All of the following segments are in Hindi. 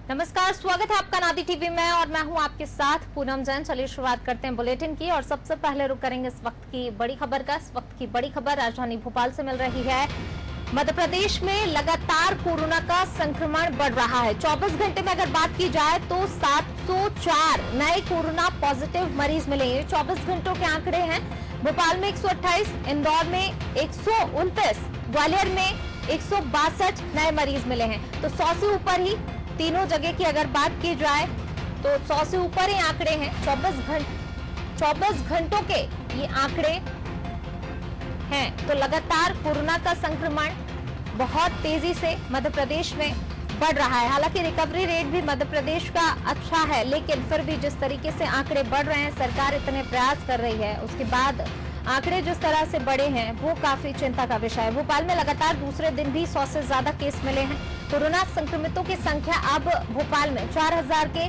नमस्कार, स्वागत है आपका नादी टीवी में और मैं हूं आपके साथ पूनम जैन। चलिए शुरुआत करते हैं बुलेटिन की और सबसे पहले रुक करेंगे इस वक्त की बड़ी खबर का। इस वक्त की बड़ी खबर राजधानी भोपाल से मिल रही है। मध्य प्रदेश में लगातार कोरोना का संक्रमण बढ़ रहा है। 24 घंटे में अगर बात की जाए तो 704 नए कोरोना पॉजिटिव मरीज मिले। ये 24 घंटों के आंकड़े हैं। भोपाल में 128, इंदौर में 129, ग्वालियर में 162 नए मरीज मिले हैं। तो 100 से ऊपर ही तीनों जगह की अगर बात की जाए तो 100 से ऊपर ही आंकड़े हैं। 24 घंटों के ये आंकड़े हैं। तो लगातार कोरोना का संक्रमण बहुत तेजी से मध्य प्रदेश में बढ़ रहा है। हालांकि रिकवरी रेट भी मध्य प्रदेश का अच्छा है, लेकिन फिर भी जिस तरीके से आंकड़े बढ़ रहे हैं, सरकार इतने प्रयास कर रही है, उसके बाद आंकड़े जिस तरह से बढ़े हैं वो काफी चिंता का विषय है। भोपाल में लगातार दूसरे दिन भी 100 से ज्यादा केस मिले हैं। कोरोना संक्रमितों की संख्या अब भोपाल में 4000 के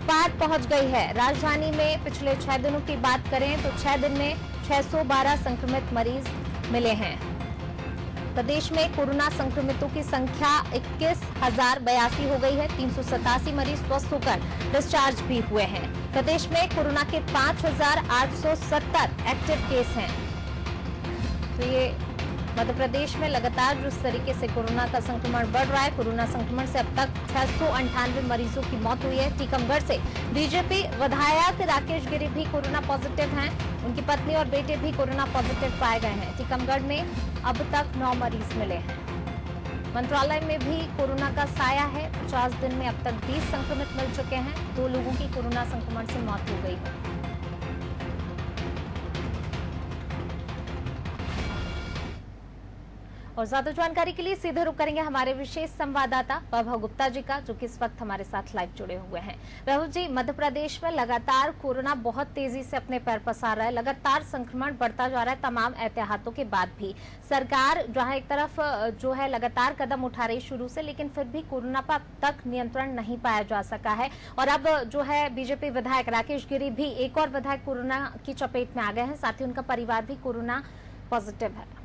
पार पहुंच गई है। राजधानी में पिछले 6 दिनों की बात करें तो 6 दिन में 612 संक्रमित मरीज मिले हैं। प्रदेश में कोरोना संक्रमितों की संख्या 21,082 हो गई है। 387 मरीज स्वस्थ होकर डिस्चार्ज भी हुए हैं। प्रदेश में कोरोना के 5,870 एक्टिव केस हैं। तो ये मध्य प्रदेश में लगातार जिस तरीके से कोरोना का संक्रमण बढ़ रहा है, कोरोना संक्रमण से अब तक 698 मरीजों की मौत हुई है। टीकमगढ़ से बीजेपी विधायक राकेश गिरी भी कोरोना पॉजिटिव हैं। उनकी पत्नी और बेटे भी कोरोना पॉजिटिव पाए गए हैं। टीकमगढ़ में अब तक 9 मरीज मिले हैं। मंत्रालय में भी कोरोना का साया है। 50 दिन में अब तक 20 संक्रमित मिल चुके हैं। 2 लोगों की कोरोना संक्रमण से मौत हो गई है। और ज्यादा जानकारी के लिए सीधे रुक करेंगे हमारे विशेष संवाददाता वैभव गुप्ता जी का, जो कि इस वक्त हमारे साथ लाइव जुड़े हुए हैं। वैभव जी, मध्य प्रदेश में लगातार कोरोना बहुत तेजी से अपने पैर पसार रहा है। लगातार संक्रमण बढ़ता जा रहा है। तमाम एहतियातों के बाद भी सरकार जहां एक तरफ जो है लगातार कदम उठा रही शुरू से, लेकिन फिर भी कोरोना पर अब तक नियंत्रण नहीं पाया जा सका है। और अब जो है बीजेपी विधायक राकेश गिरी भी, एक और विधायक कोरोना की चपेट में आ गए हैं। साथ ही उनका परिवार भी कोरोना पॉजिटिव है।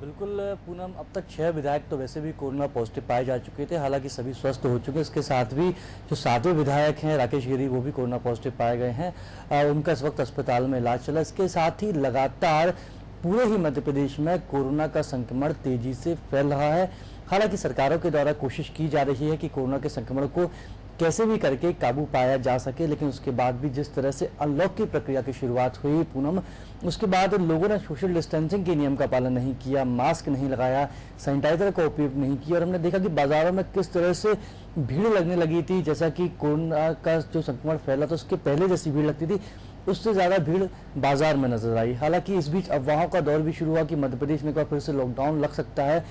बिल्कुल पूनम, अब तक 6 विधायक तो वैसे भी कोरोना पॉजिटिव पाए जा चुके थे। हालांकि सभी स्वस्थ हो चुके हैं। इसके साथ भी जो 7वें विधायक हैं राकेश गिरी, वो भी कोरोना पॉजिटिव पाए गए हैं। उनका इस वक्त अस्पताल में इलाज चला। इसके साथ ही लगातार पूरे ही मध्य प्रदेश में कोरोना का संक्रमण तेजी से फैल रहा है। हालांकि सरकारों के द्वारा कोशिश की जा रही है कि कोरोना के संक्रमण को कैसे भी करके काबू पाया जा सके, लेकिन उसके बाद भी जिस तरह से अनलॉक की प्रक्रिया की शुरुआत हुई पूनम, उसके बाद लोगों ने सोशल डिस्टेंसिंग के नियम का पालन नहीं किया, मास्क नहीं लगाया, सैनिटाइजर का उपयोग नहीं किया। और हमने देखा कि बाजारों में किस तरह से भीड़ लगने लगी थी। जैसा कि कोरोना का जो संक्रमण फैला था उसके पहले जैसी भीड़ लगती थी, उससे ज्यादा भीड़ बाजार में नजर आई। हालांकि इस बीच अफवाहों का दौर भी शुरू हुआ कि मध्य प्रदेश में एक बार फिर से लॉकडाउन लग सकता है।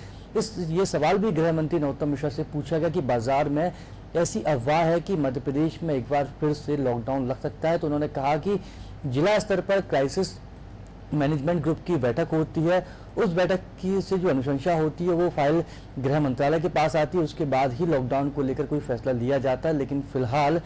ये सवाल भी गृह मंत्री नरोत्तम मिश्रा से पूछा गया कि बाजार में ऐसी अफवाह है कि मध्य प्रदेश में एक बार फिर से लॉकडाउन लग सकता है। तो उन्होंने कहा कि जिला स्तर पर क्राइसिस मैनेजमेंट ग्रुप की बैठक होती है। उस बैठक की से जो अनुशंसा होती है वो फाइल गृह मंत्रालय के पास आती है। उसके बाद ही लॉकडाउन को लेकर कोई फैसला लिया जाता है। लेकिन फिलहाल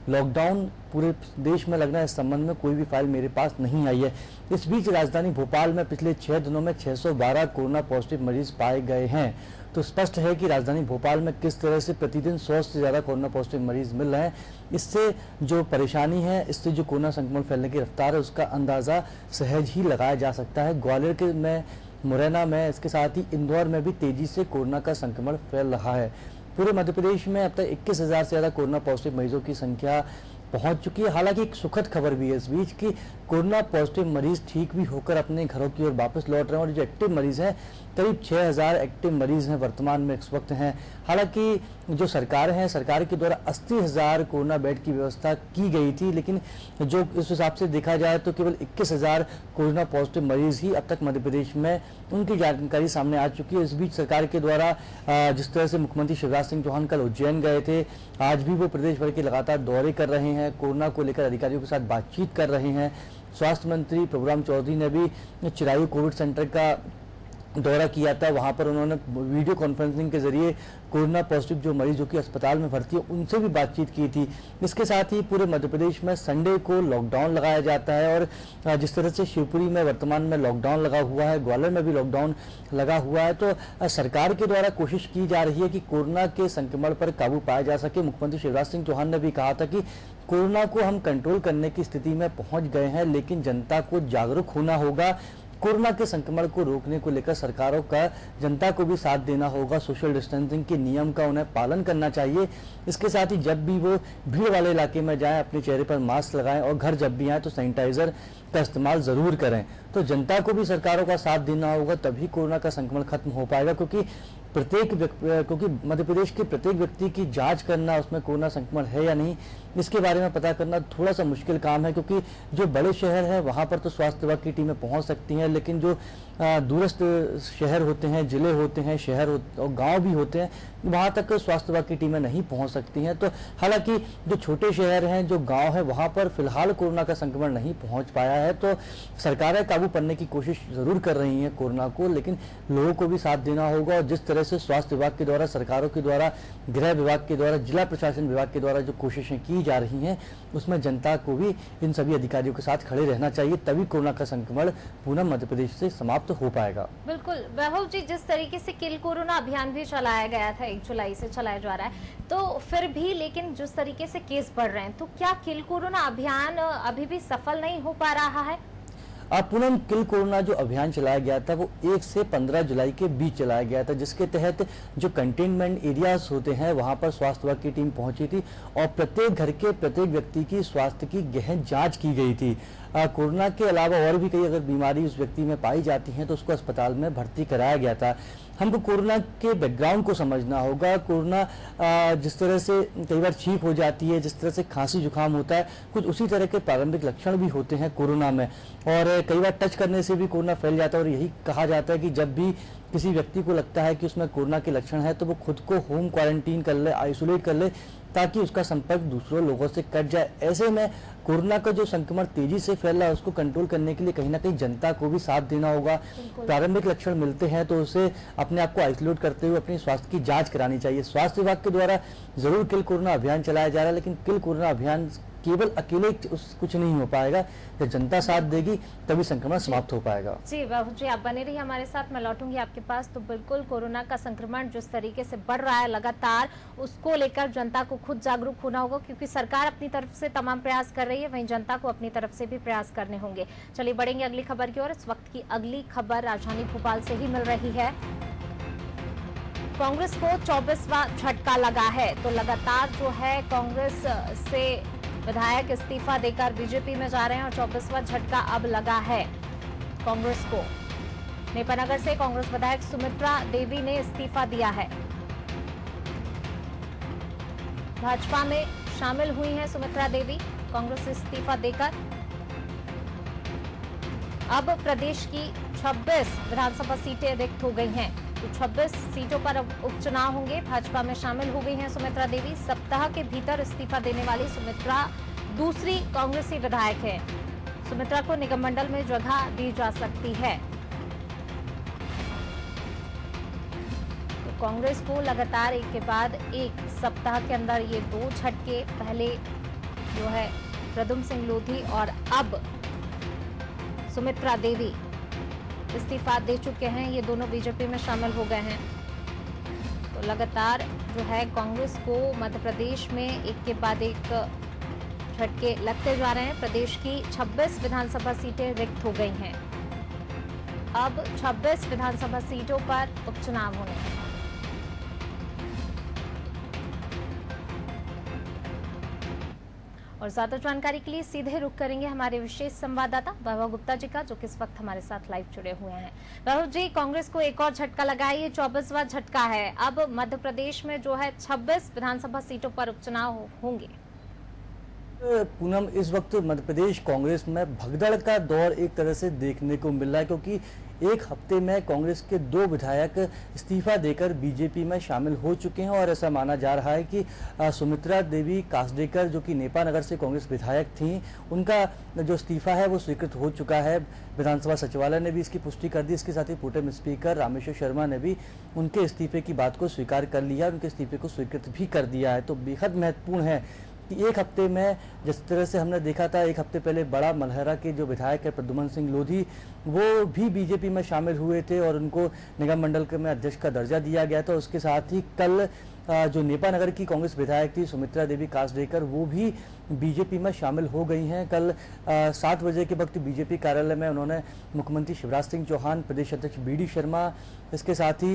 लॉकडाउन पूरे देश में लगना, इस संबंध में कोई भी फाइल मेरे पास नहीं आई है। इस बीच राजधानी भोपाल में पिछले 6 दिनों में 612 कोरोना पॉजिटिव मरीज पाए गए हैं। तो स्पष्ट है कि राजधानी भोपाल में किस तरह से प्रतिदिन 100 से ज्यादा कोरोना पॉजिटिव मरीज मिल रहे हैं। इससे जो परेशानी है, इससे जो कोरोना संक्रमण फैलने की रफ्तार है, उसका अंदाजा सहज ही लगाया जा सकता है। ग्वालियर के में, मुरैना में, इसके साथ ही इंदौर में भी तेजी से कोरोना का संक्रमण फैल रहा है। पूरे मध्य प्रदेश में अब तक 21,000 से ज्यादा कोरोना पॉजिटिव मरीजों की संख्या पहुंच चुकी है। हालांकि एक सुखद खबर भी है इस बीच कि कोरोना पॉजिटिव मरीज ठीक भी होकर अपने घरों की ओर वापस लौट रहे हैं। और जो एक्टिव मरीज हैं, करीब 6,000 एक्टिव मरीज हैं वर्तमान में इस वक्त हैं। हालांकि जो सरकार है, सरकार के द्वारा 80,000 कोरोना बेड की व्यवस्था की गई थी, लेकिन जो इस हिसाब से देखा जाए तो केवल 21,000 कोरोना पॉजिटिव मरीज ही अब तक मध्य प्रदेश में, उनकी जानकारी सामने आ चुकी है। इस बीच सरकार के द्वारा जिस तरह से मुख्यमंत्री शिवराज सिंह चौहान कल उज्जैन गए थे, आज भी वो प्रदेश भर के लगातार दौरे कर रहे हैं, कोरोना को लेकर अधिकारियों के साथ बातचीत कर रहे हैं। स्वास्थ्य मंत्री प्रभुराम चौधरी ने भी चिरायू कोविड सेंटर का दौरा किया था। वहां पर उन्होंने वीडियो कॉन्फ्रेंसिंग के जरिए कोरोना पॉजिटिव जो मरीज जो कि अस्पताल में भर्ती है उनसे भी बातचीत की थी। इसके साथ ही पूरे मध्य प्रदेश में संडे को लॉकडाउन लगाया जाता है और जिस तरह से शिवपुरी में वर्तमान में लॉकडाउन लगा हुआ है, ग्वालियर में भी लॉकडाउन लगा हुआ है, तो सरकार के द्वारा कोशिश की जा रही है कि कोरोना के संक्रमण पर काबू पाया जा सके। मुख्यमंत्री शिवराज सिंह चौहान ने भी कहा था कि कोरोना को हम कंट्रोल करने की स्थिति में पहुंच गए हैं, लेकिन जनता को जागरूक होना होगा। कोरोना के संक्रमण को रोकने को लेकर सरकारों का जनता को भी साथ देना होगा। सोशल डिस्टेंसिंग के नियम का उन्हें पालन करना चाहिए। इसके साथ ही जब भी वो भीड़ वाले इलाके में जाएं, अपने चेहरे पर मास्क लगाएं और घर जब भी आए तो सैनिटाइजर का इस्तेमाल जरूर करें। तो जनता को भी सरकारों का साथ देना होगा, तभी कोरोना का संक्रमण खत्म हो पाएगा। क्योंकि मध्य प्रदेश के प्रत्येक व्यक्ति की जांच करना, उसमें कोरोना संक्रमण है या नहीं, इसके बारे में पता करना थोड़ा सा मुश्किल काम है। क्योंकि जो बड़े शहर हैं वहां पर तो स्वास्थ्य विभाग की टीमें पहुंच सकती हैं, लेकिन जो दूरस्थ शहर होते हैं, जिले होते हैं, शहर और गांव भी होते हैं, वहां तक स्वास्थ्य विभाग की टीमें नहीं पहुंच सकती हैं। तो हालांकि जो छोटे शहर हैं, जो गांव है, वहां पर फिलहाल कोरोना का संक्रमण नहीं पहुंच पाया है। तो सरकारें काबू करने की कोशिश जरूर कर रही हैं कोरोना को, लेकिन लोगों को भी साथ देना होगा। और जिस तरह से स्वास्थ्य विभाग के द्वारा, सरकारों के द्वारा, गृह विभाग के द्वारा, जिला प्रशासन विभाग के द्वारा जो कोशिशें की जा रही हैं, उसमें जनता को भी इन सभी अधिकारियों के साथ खड़े रहना चाहिए, तभी कोरोना का संक्रमण पूर्ण मध्य प्रदेश से समाप्त हो पाएगा। बिल्कुल वैभव जी, जिस तरीके से किल कोरोना अभियान भी चलाया गया था, 1 जुलाई से चलाया जा रहा है, तो फिर भी लेकिन जिस तरीके से केस बढ़ रहे हैं, तो क्या किल कोरोना अभियान अभी भी सफल नहीं हो पा रहा है? पूनम, किल कोरोना जो अभियान चलाया गया था वो 1 से 15 जुलाई के बीच चलाया गया था, जिसके तहत जो कंटेनमेंट एरियाज होते हैं वहां पर स्वास्थ्य विभाग की टीम पहुंची थी और प्रत्येक घर के प्रत्येक व्यक्ति की स्वास्थ्य की गहन जांच की गई थी। कोरोना के अलावा और भी कई अगर बीमारी उस व्यक्ति में पाई जाती है तो उसको अस्पताल में भर्ती कराया गया था। हमको कोरोना के बैकग्राउंड को समझना होगा। कोरोना जिस तरह से कई बार छींक हो जाती है, जिस तरह से खांसी जुकाम होता है, कुछ उसी तरह के प्रारंभिक लक्षण भी होते हैं कोरोना में। और कई बार टच करने से भी कोरोना फैल जाता है और यही कहा जाता है कि जब भी किसी व्यक्ति को लगता है कि उसमें कोरोना के लक्षण है तो वो खुद को होम क्वारंटीन कर ले, आइसोलेट कर ले, ताकि उसका संपर्क दूसरों लोगों से कट जाए। ऐसे में कोरोना का जो संक्रमण तेजी से फैल रहा है उसको कंट्रोल करने के लिए कहीं ना कहीं जनता को भी साथ देना होगा। प्रारंभिक लक्षण मिलते हैं तो उसे अपने आप को आइसोलेट करते हुए अपने स्वास्थ्य की जांच करानी चाहिए। स्वास्थ्य विभाग के द्वारा जरूर किल कोरोना अभियान चलाया जा रहा है, लेकिन किल कोरोना अभियान केवल अकेले कुछ नहीं हो पाएगा। जब जनता साथ देगी तभी संक्रमण समाप्त हो पाएगा। जी बाबू जी, आप बने रहिए हमारे साथ, मैं लौटूंगी आपके पास। तो बिल्कुल कोरोना का संक्रमण जिस तरीके से बढ़ रहा है लगातार, उसको लेकर जनता को खुद जागरूक होना होगा, क्योंकि सरकार अपनी तरफ से तमाम प्रयास कर रही है, वहीं जनता को अपनी तरफ से भी प्रयास करने होंगे। चलिए बढ़ेंगे अगली खबर की ओर। इस वक्त की अगली खबर राजधानी भोपाल से ही मिल रही है। कांग्रेस को 24वां झटका लगा है। तो लगातार जो है कांग्रेस से विधायक इस्तीफा देकर बीजेपी में जा रहे हैं और 24वां झटका अब लगा है कांग्रेस को। नेपानगर से कांग्रेस विधायक सुमित्रा देवी ने इस्तीफा दिया है। भाजपा में शामिल हुई हैं सुमित्रा देवी कांग्रेस से इस्तीफा देकर। अब प्रदेश की 26 विधानसभा सीटें रिक्त हो गई हैं। तो 26 सीटों पर अब उपचुनाव होंगे। भाजपा में शामिल हो गई हैं सुमित्रा देवी। सप्ताह के भीतर इस्तीफा देने वाली सुमित्रा दूसरी कांग्रेसी विधायक है। सुमित्रा को निगम मंडल में जगह दी जा सकती है। तो कांग्रेस को लगातार एक के बाद एक सप्ताह के अंदर ये 2 झटके, पहले जो है प्रद्युम्न सिंह लोधी और अब सुमित्रा देवी इस्तीफा दे चुके हैं। ये दोनों बीजेपी में शामिल हो गए हैं। तो लगातार जो है कांग्रेस को मध्य प्रदेश में एक के बाद एक झटके लगते जा रहे हैं। प्रदेश की 26 विधानसभा सीटें रिक्त हो गई हैं। अब 26 विधानसभा सीटों पर उपचुनाव होने हैं। और ज्यादा जानकारी के लिए सीधे रुख करेंगे हमारे विशेष संवाददाता वैभव गुप्ता जी का, जो कि इस वक्त हमारे साथ लाइव जुड़े हुए हैं। वैभव जी, कांग्रेस को एक और झटका लगा है, ये 24वां झटका है। अब मध्य प्रदेश में जो है 26 विधानसभा सीटों पर उपचुनाव होंगे। पूनम, इस वक्त मध्य प्रदेश कांग्रेस में भगदड़ का दौर एक तरह से देखने को मिल रहा है, क्योंकि एक हफ्ते में कांग्रेस के 2 विधायक इस्तीफा देकर बीजेपी में शामिल हो चुके हैं और ऐसा माना जा रहा है कि सुमित्रा देवी कासडेकर, जो कि नेपा नगर से कांग्रेस विधायक थीं, उनका जो इस्तीफा है वो स्वीकृत हो चुका है। विधानसभा सचिवालय ने भी इसकी पुष्टि कर दी। इसके साथ ही प्रोटेम स्पीकर रामेश्वर शर्मा ने भी उनके इस्तीफे की बात को स्वीकार कर लिया, उनके इस्तीफे को स्वीकृत भी कर दिया है। तो बेहद महत्वपूर्ण है कि एक हफ्ते में जिस तरह से हमने देखा था, एक हफ्ते पहले बड़ा मलहरा के जो विधायक है प्रद्युमन सिंह लोधी, वो भी बीजेपी में शामिल हुए थे और उनको निगम मंडल में अध्यक्ष का दर्जा दिया गया था। उसके साथ ही कल जो नेपा नगर की कांग्रेस विधायक थी सुमित्रा देवी कासडेकर, वो भी बीजेपी में शामिल हो गई हैं। कल 7 बजे के वक्त बीजेपी कार्यालय में उन्होंने मुख्यमंत्री शिवराज सिंह चौहान, प्रदेश अध्यक्ष बीडी शर्मा, इसके साथ ही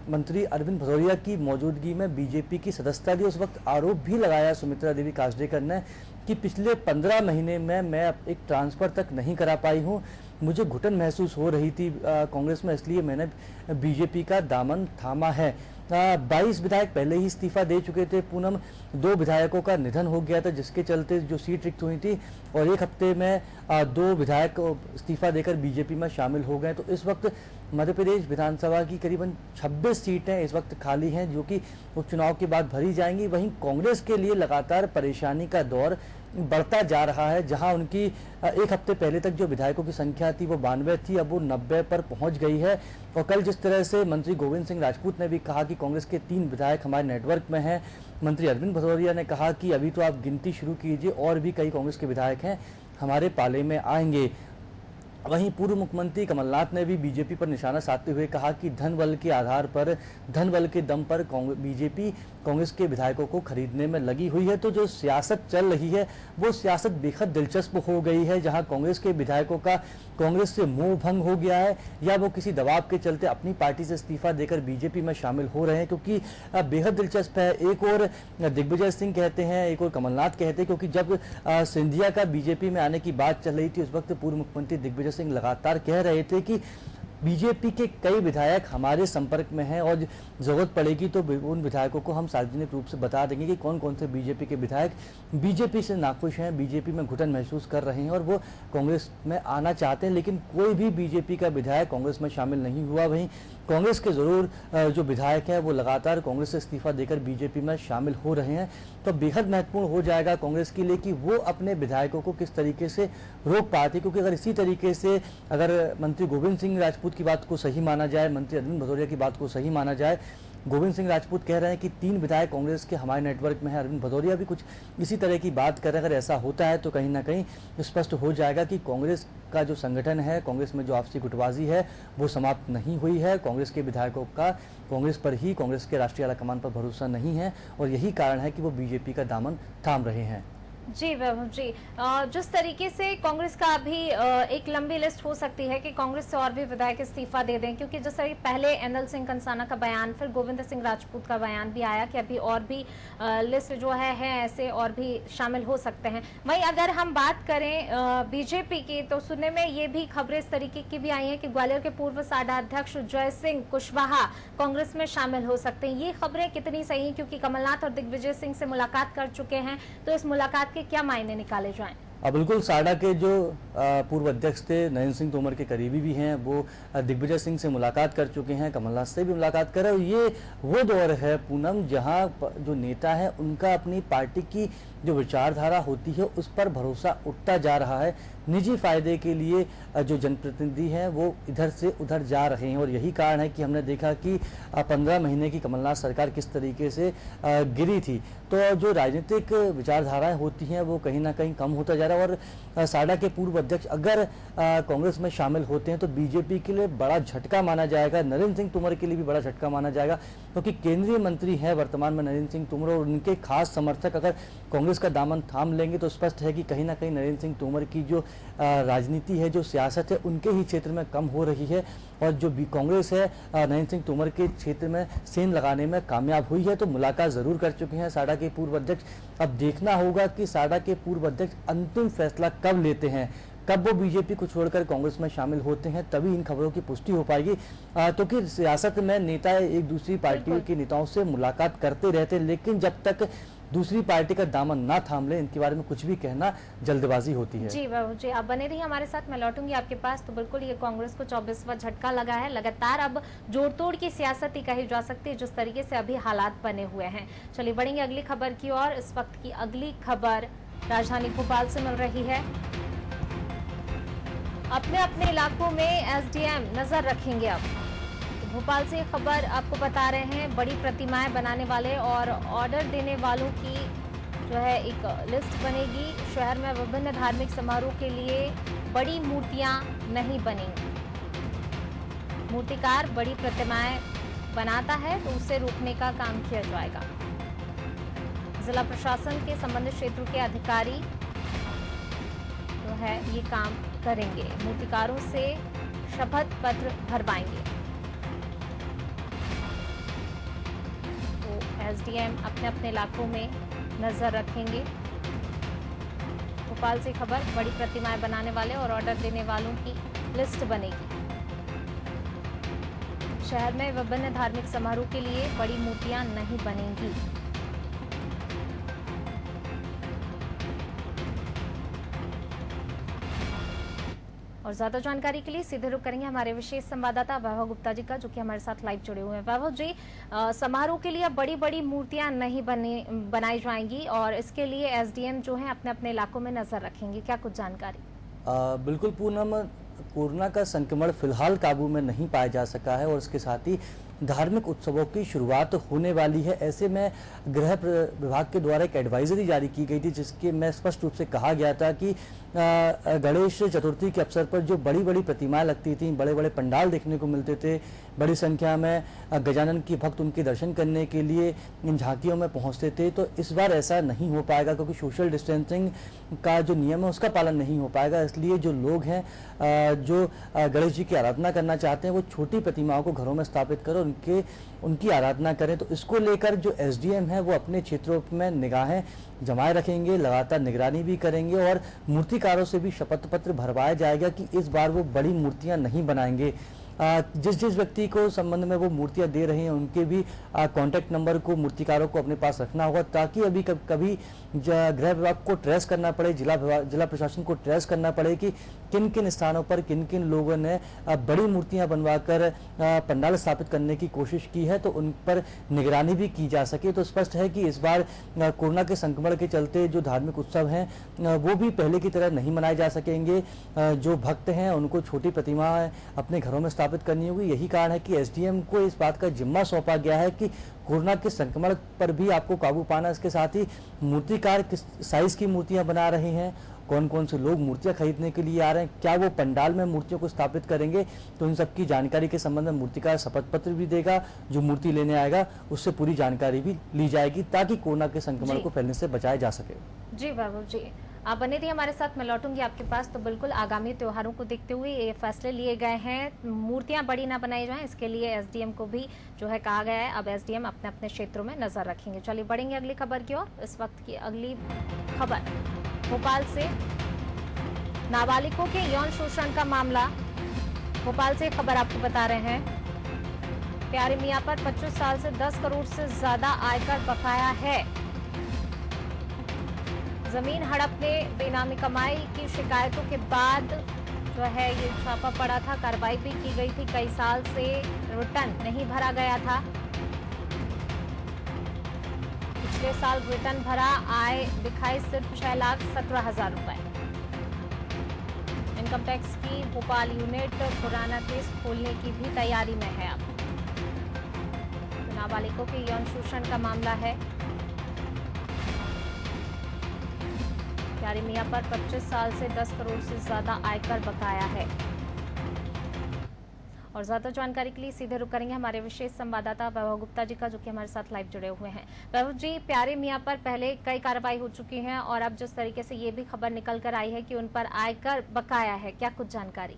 मंत्री अरविंद भदौरिया की मौजूदगी में बीजेपी की सदस्यता दी। उस वक्त आरोप भी लगाया सुमित्रा देवी कासडेकर ने कि पिछले 15 महीने में मैं एक ट्रांसफर तक नहीं करा पाई हूँ, मुझे घुटन महसूस हो रही थी कांग्रेस में, इसलिए मैंने बीजेपी का दामन थामा है। 22 विधायक पहले ही इस्तीफा दे चुके थे पूनम, 2 विधायकों का निधन हो गया था, जिसके चलते जो सीट रिक्त हुई थी, और एक हफ्ते में 2 विधायक इस्तीफा देकर बीजेपी में शामिल हो गए। तो इस वक्त मध्य प्रदेश विधानसभा की करीबन 26 सीटें इस वक्त खाली हैं, जो कि उपचुनाव के बाद भरी जाएंगी। वहीं कांग्रेस के लिए लगातार परेशानी का दौर बढ़ता जा रहा है, जहां उनकी एक हफ्ते पहले तक जो विधायकों की संख्या थी वो 92 थी, अब वो 90 पर पहुंच गई है। और कल जिस तरह से मंत्री गोविंद सिंह राजपूत ने भी कहा कि कांग्रेस के 3 विधायक हमारे नेटवर्क में हैं, मंत्री अरविंद भदौरिया ने कहा कि अभी तो आप गिनती शुरू कीजिए, और भी कई कांग्रेस के विधायक हैं हमारे पाले में आएंगे। वहीं पूर्व मुख्यमंत्री कमलनाथ ने भी बीजेपी पर निशाना साधते हुए कहा कि धन बल के आधार पर, धन बल के दम पर बीजेपी कांग्रेस के विधायकों को खरीदने में लगी हुई है। तो जो सियासत चल रही है वो सियासत बेहद दिलचस्प हो गई है, जहां कांग्रेस के विधायकों का कांग्रेस से मोह भंग हो गया है, या वो किसी दबाव के चलते अपनी पार्टी से इस्तीफा देकर बीजेपी में शामिल हो रहे हैं। क्योंकि बेहद दिलचस्प है, एक और दिग्विजय सिंह कहते हैं, एक और कमलनाथ कहते हैं, क्योंकि जब सिंधिया का बीजेपी में आने की बात चल रही थी, उस वक्त पूर्व मुख्यमंत्री दिग्विजय सिंह लगातार कह रहे थे कि बीजेपी के कई विधायक हमारे संपर्क में हैं और जरूरत पड़ेगी तो उन विधायकों को हम सार्वजनिक रूप से बता देंगे कि कौन कौन से बीजेपी के विधायक बीजेपी से नाखुश हैं, बीजेपी में घुटन महसूस कर रहे हैं और वो कांग्रेस में आना चाहते हैं। लेकिन कोई भी बीजेपी का विधायक कांग्रेस में शामिल नहीं हुआ। वहीं कांग्रेस के जरूर जो विधायक हैं वो लगातार कांग्रेस से इस्तीफा देकर बीजेपी में शामिल हो रहे हैं। तो बेहद महत्वपूर्ण हो जाएगा कांग्रेस के लिए कि वो अपने विधायकों को किस तरीके से रोक पाती, क्योंकि अगर इसी तरीके से अगर मंत्री गोविंद सिंह राजपूत की बात को सही माना जाए, मंत्री अरविंद भदौरिया की बात को सही माना जाए, गोविंद सिंह राजपूत कह रहे हैं कि 3 विधायक कांग्रेस के हमारे नेटवर्क में है, अरविंद भदौरिया भी कुछ इसी तरह की बात कर रहे हैं। अगर ऐसा होता है तो कहीं ना कहीं स्पष्ट हो जाएगा कि कांग्रेस का जो संगठन है, कांग्रेस में जो आपसी गुटबाजी है वो समाप्त नहीं हुई है। कांग्रेस के विधायकों का कांग्रेस पर ही, कांग्रेस के राष्ट्रीय आलाकमान पर भरोसा नहीं है और यही कारण है कि वो बीजेपी का दामन थाम रहे हैं। जी वैभव जी, जिस तरीके से कांग्रेस का अभी एक लंबी लिस्ट हो सकती है कि कांग्रेस से और भी विधायक इस्तीफा दे दें, क्योंकि जिस तरह पहले एनएल सिंह कंसाना का बयान, फिर गोविंद सिंह राजपूत का बयान भी आया कि अभी और भी लिस्ट जो है ऐसे और भी शामिल हो सकते हैं। वहीं अगर हम बात करें बीजेपी की, तो सुनने में ये भी खबरें इस तरीके की भी आई हैं कि ग्वालियर के पूर्व साडा अध्यक्ष जय सिंह कुशवाहा कांग्रेस में शामिल हो सकते हैं। ये खबरें कितनी सही हैं, क्योंकि कमलनाथ और दिग्विजय सिंह से मुलाकात कर चुके हैं, तो इस मुलाकात के क्या मायने निकाले जाएं? बिल्कुल, साडा के जो पूर्व अध्यक्ष थे, नरेंद्र सिंह तोमर के करीबी भी हैं, वो दिग्विजय सिंह से मुलाकात कर चुके हैं, कमलनाथ से भी मुलाकात कर रहे हैं। ये वो दौर है पूनम जहां जो नेता है उनका अपनी पार्टी की जो विचारधारा होती है उस पर भरोसा उठता जा रहा है। निजी फायदे के लिए जो जनप्रतिनिधि हैं वो इधर से उधर जा रहे हैं और यही कारण है कि हमने देखा कि 15 महीने की कमलनाथ सरकार किस तरीके से गिरी थी। तो जो राजनीतिक विचारधाराएं होती हैं वो कहीं ना कहीं कम होता जा रहा है और साडा के पूर्व अध्यक्ष अगर कांग्रेस में शामिल होते हैं तो बीजेपी के लिए बड़ा झटका माना जाएगा, नरेंद्र सिंह तोमर के लिए भी बड़ा झटका माना जाएगा, क्योंकि केंद्रीय मंत्री हैं वर्तमान में नरेंद्र सिंह तोमर और उनके खास समर्थक अगर कांग्रेस का दामन थाम लेंगे तो स्पष्ट है कि कहीं ना कहीं नरेंद्र सिंह तोमर की जो राजनीति है, जो सियासत है, उनके ही क्षेत्र में कम हो रही है और जो भी कांग्रेस है नरेंद्र सिंह तोमर के क्षेत्र में सेंध लगाने में कामयाब हुई है। तो मुलाकात जरूर कर चुके हैं साडा के पूर्व अध्यक्ष। अब देखना होगा कि साडा के पूर्व अध्यक्ष अंतिम फैसला कब लेते हैं, कब वो बीजेपी को छोड़कर कांग्रेस में शामिल होते हैं, तभी इन खबरों की पुष्टि हो पाएगी। क्योंकि सियासत में नेता एक दूसरी पार्टियों के नेताओं से मुलाकात करते रहते हैं, लेकिन जब तक दूसरी पार्टी का दामन ना थाम ले, इनके बारे में कुछ भी कहना जल्दबाजी होती है। जी वैभव जी, आप बने रहिए हमारे साथ, मैं लौटूंगी आपके पास। तो बिल्कुल ये कांग्रेस को 24वां झटका लगा है। लगातार अब जोड़ तोड़ की सियासत ही कही जा सकती है जिस तरीके से अभी हालात बने हुए हैं। चलिए बढ़ेंगे अगली खबर की ओर। इस वक्त की अगली खबर राजधानी भोपाल से मिल रही है। अपने अपने इलाकों में एसडीएम नजर रखेंगे अब। तो भोपाल से खबर आपको बता रहे हैं, बड़ी प्रतिमाएं बनाने वाले और ऑर्डर देने वालों की जो है एक लिस्ट बनेगी। शहर में विभिन्न धार्मिक समारोह के लिए बड़ी मूर्तियां नहीं बनेंगी। मूर्तिकार बड़ी प्रतिमाएं बनाता है तो उसे रोकने का काम किया जाएगा। जिला प्रशासन के संबंधित क्षेत्र के अधिकारी जो है ये काम करेंगे, मूर्तिकारों से शपथ पत्र भरवाएंगे। तो एसडीएम अपने अपने इलाकों में नजर रखेंगे। भोपाल से खबर, बड़ी प्रतिमाएं बनाने वाले और ऑर्डर देने वालों की लिस्ट बनेगी। शहर में विभिन्न धार्मिक समारोह के लिए बड़ी मूर्तियां नहीं बनेंगी। और ज्यादा जानकारी के लिए सीधे रुख करेंगे हमारे विशेष संवाददाता वैभव गुप्ता जी का, जो कि हमारे साथ लाइव जुड़े हुए हैं। वैभव जी, समारोह के लिए अब बड़ी बड़ी मूर्तियां नहीं बनाई जाएंगी और इसके लिए एसडीएम जो हैं अपने अपने इलाकों में नजर रखेंगे, क्या कुछ जानकारी? बिल्कुल पूनम, कोरोना का संक्रमण फिलहाल काबू में नहीं पाया जा सका है और इसके साथ ही धार्मिक उत्सवों की शुरुआत होने वाली है। ऐसे में गृह विभाग के द्वारा एक एडवाइजरी जारी की गई थी जिसके में स्पष्ट रूप से कहा गया था कि गणेश चतुर्थी के अवसर पर जो बड़ी बड़ी प्रतिमाएं लगती थीं, बड़े बड़े पंडाल देखने को मिलते थे, बड़ी संख्या में गजानन की भक्त उनके दर्शन करने के लिए इन झांकियों में पहुंचते थे, तो इस बार ऐसा नहीं हो पाएगा क्योंकि सोशल डिस्टेंसिंग का जो नियम है उसका पालन नहीं हो पाएगा। इसलिए जो लोग हैं जो गणेश जी की आराधना करना चाहते हैं वो छोटी प्रतिमाओं को घरों में स्थापित करें, उनकी आराधना करें। तो इसको लेकर जो एसडीएम है वो अपने क्षेत्रों में निगाहें जमाए रखेंगे, लगातार निगरानी भी करेंगे और मूर्तिकारों से भी शपथ पत्र भरवाया जाएगा कि इस बार वो बड़ी मूर्तियां नहीं बनाएंगे। जिस व्यक्ति को संबंध में वो मूर्तियां दे रहे हैं उनके भी कांटेक्ट नंबर को मूर्तिकारों को अपने पास रखना होगा ताकि अभी कभी गृह विभाग को ट्रेस करना पड़े, जिला प्रशासन को ट्रेस करना पड़े कि किन किन स्थानों पर किन किन लोगों ने बड़ी मूर्तियां बनवाकर पंडाल स्थापित करने की कोशिश की है, तो उन पर निगरानी भी की जा सके। तो स्पष्ट है कि इस बार कोरोना के संक्रमण के चलते जो धार्मिक उत्सव हैं वो भी पहले की तरह नहीं मनाए जा सकेंगे। जो भक्त हैं उनको छोटी प्रतिमाएं अपने घरों में स्थापित करनी होगी। यही कारण है कि एसडीएम को इस बात का जिम्मा सौंपा गया है कि कोरोना के संक्रमण पर भी आपको काबू पाना, इसके साथ ही मूर्तिकार किस साइज की मूर्तियां बना रहे हैं, कौन कौन से लोग मूर्तियां खरीदने के लिए आ रहे हैं, क्या वो पंडाल में मूर्तियों को स्थापित करेंगे, तो इन सबकी जानकारी के संबंध में मूर्तिकार शपथ पत्र भी देगा। जो मूर्ति लेने आएगा उससे पूरी जानकारी भी ली जाएगी ताकि कोरोना के संक्रमण को फैलने से बचाया जा सके। जी वैभव जी, आप बने रहिए हमारे साथ, मैं लौटूंगी आपके पास। तो बिल्कुल आगामी त्योहारों को देखते हुए ये फैसले लिए गए हैं, मूर्तियां बड़ी ना बनाई जाएं, इसके लिए एसडीएम को भी जो है कहा गया है। अब एसडीएम अपने अपने क्षेत्रों में नजर रखेंगे। चलिए बढ़ेंगे अगली खबर की ओर। इस वक्त की अगली खबर भोपाल से, नाबालिगों के यौन शोषण का मामला। भोपाल से खबर आपको बता रहे हैं, प्यारे मियां पर 25 साल से 10 करोड़ से ज्यादा आयकर बकाया है। जमीन हड़पने, बेनामी कमाई की शिकायतों के बाद जो है ये छापा पड़ा था, कार्रवाई भी की गई थी। कई साल से रिटर्न नहीं भरा गया था। पिछले साल रिटर्न भरा, आय दिखाई सिर्फ 6,17,000 रुपए। इनकम टैक्स की भोपाल यूनिट पुराना केस खोलने की भी तैयारी में है। अब तो नाबालिगों के यौन शोषण का मामला है। प्यारे मियां पर 25 साल से 10 करोड़ से ज्यादा आयकर बकाया है। और ज्यादा जानकारी के लिए सीधे रुख करेंगे हमारे विशेष संवाददाता वैभव गुप्ता जी का, जो कि हमारे साथ लाइव जुड़े हुए हैं। वैभव जी, प्यारे मियां पर पहले कई कार्रवाई हो चुकी हैं और अब जिस तरीके से ये भी खबर निकल कर आई है कि उन पर आयकर बकाया है, क्या कुछ जानकारी?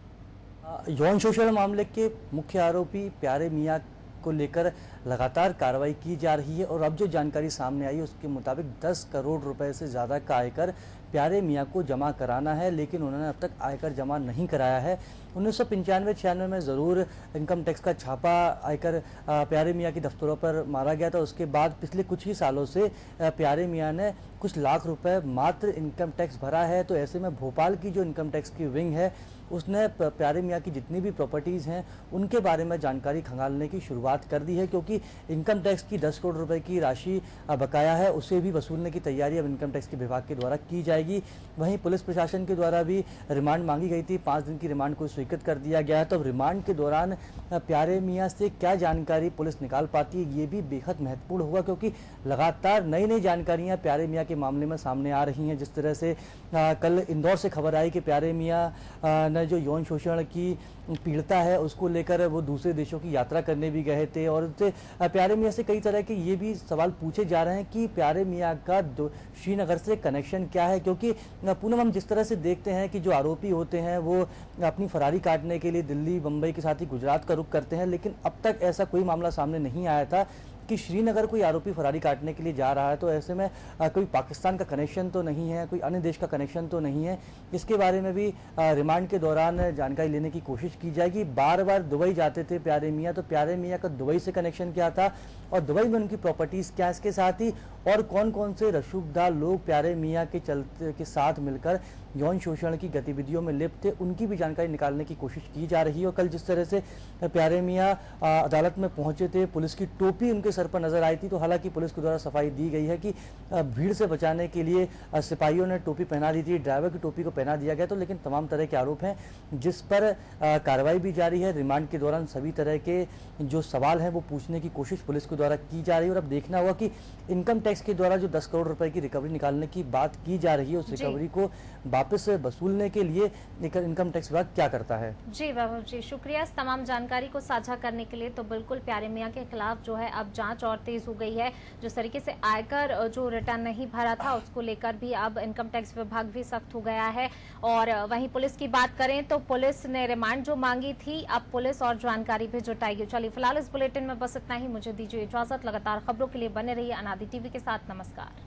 यौन शोषण मामले के मुख्य आरोपी प्यारे मियां को लेकर लगातार कार्रवाई की जा रही है और अब जो जानकारी सामने आई है उसके मुताबिक 10 करोड़ रुपए से ज़्यादा का आयकर प्यारे मियाँ को जमा कराना है, लेकिन उन्होंने अब तक आयकर जमा नहीं कराया है। 1995-96 में ज़रूर इनकम टैक्स का छापा आयकर प्यारे मियाँ के दफ्तरों पर मारा गया था। उसके बाद पिछले कुछ ही सालों से प्यारे मियाँ ने कुछ लाख रुपए मात्र इनकम टैक्स भरा है। तो ऐसे में भोपाल की जो इनकम टैक्स की विंग है उसने प्यारे मियाँ की जितनी भी प्रॉपर्टीज़ हैं उनके बारे में जानकारी खंगालने की शुरुआत कर दी है, क्योंकि इनकम टैक्स की 10 करोड़ रुपए की राशि बकाया है, उसे भी वसूलने की तैयारी अब इनकम टैक्स के विभाग के द्वारा की जाएगी। वहीं पुलिस प्रशासन के द्वारा भी रिमांड मांगी गई थी, 5 दिन की रिमांड को स्वीकृत कर दिया गया है। तो अब रिमांड के दौरान प्यारे मियाँ से क्या जानकारी पुलिस निकाल पाती है ये भी बेहद महत्वपूर्ण होगा, क्योंकि लगातार नई नई जानकारियाँ प्यारे मियाँ के मामले में सामने आ रही हैं। जिस तरह से कल इंदौर से खबर आई कि प्यारे मियाँ जो यौन शोषण की पीड़िता है उसको लेकर वो दूसरे देशों की यात्रा करने भी गए थे और उससे प्यारे मियाँ से कई तरह के ये भी सवाल पूछे जा रहे हैं कि प्यारे मियाँ का श्रीनगर से कनेक्शन क्या है, क्योंकि पूनम हम जिस तरह से देखते हैं कि जो आरोपी होते हैं वो अपनी फरारी काटने के लिए दिल्ली, मुंबई के साथ ही गुजरात का रुख करते हैं, लेकिन अब तक ऐसा कोई मामला सामने नहीं आया था कि श्रीनगर कोई आरोपी फरारी काटने के लिए जा रहा है। तो ऐसे में कोई पाकिस्तान का कनेक्शन तो नहीं है, कोई अन्य देश का कनेक्शन तो नहीं है। इसके बारे में भी रिमांड के दौरान जानकारी लेने की कोशिश की जाएगी। बार बार दुबई जाते थे प्यारे मियाँ, तो प्यारे मियाँ का दुबई से कनेक्शन क्या था और दुबई में उनकी प्रॉपर्टीज़ क्या, इसके साथ ही और कौन कौन से रसूखदार लोग प्यारे मियाँ के साथ मिलकर यौन शोषण की गतिविधियों में लिप्त थे, उनकी भी जानकारी निकालने की कोशिश की जा रही है। और कल जिस तरह से प्यारे मियाँ अदालत में पहुंचे थे, पुलिस की टोपी उनके सर पर नजर आई थी, तो हालांकि पुलिस के द्वारा सफाई दी गई है कि भीड़ से बचाने के लिए सिपाहियों ने टोपी पहना दी थी, ड्राइवर की टोपी को पहना दिया गया। तो लेकिन तमाम तरह के आरोप हैं जिस पर कार्रवाई भी जारी है। रिमांड के दौरान सभी तरह के जो सवाल हैं वो पूछने की कोशिश पुलिस के द्वारा की जा रही है। और अब देखना होगा कि इनकम टैक्स के द्वारा जो 10 करोड़ रुपए की रिकवरी निकालने की बात की जा रही है उस रिकवरी को वापस वसूलने के लिए इनकम टैक्स विभाग क्या करता है। जी वैभव जी, शुक्रिया इस तमाम जानकारी को साझा करने के लिए। तो बिल्कुल प्यारे मियाँ के खिलाफ जो है अब जांच और तेज हो गई है। जिस तरीके से आयकर जो रिटर्न नहीं भरा था उसको लेकर भी अब इनकम टैक्स विभाग भी सख्त हो गया है। और वहीं पुलिस की बात करें तो पुलिस ने रिमांड जो मांगी थी, अब पुलिस और जानकारी भी जुटाएगी। चलिए फिलहाल इस बुलेटिन में बस इतना ही, मुझे दीजिए इजाजत। लगातार खबरों के लिए बने रहिए अनादि टीवी के साथ। नमस्कार।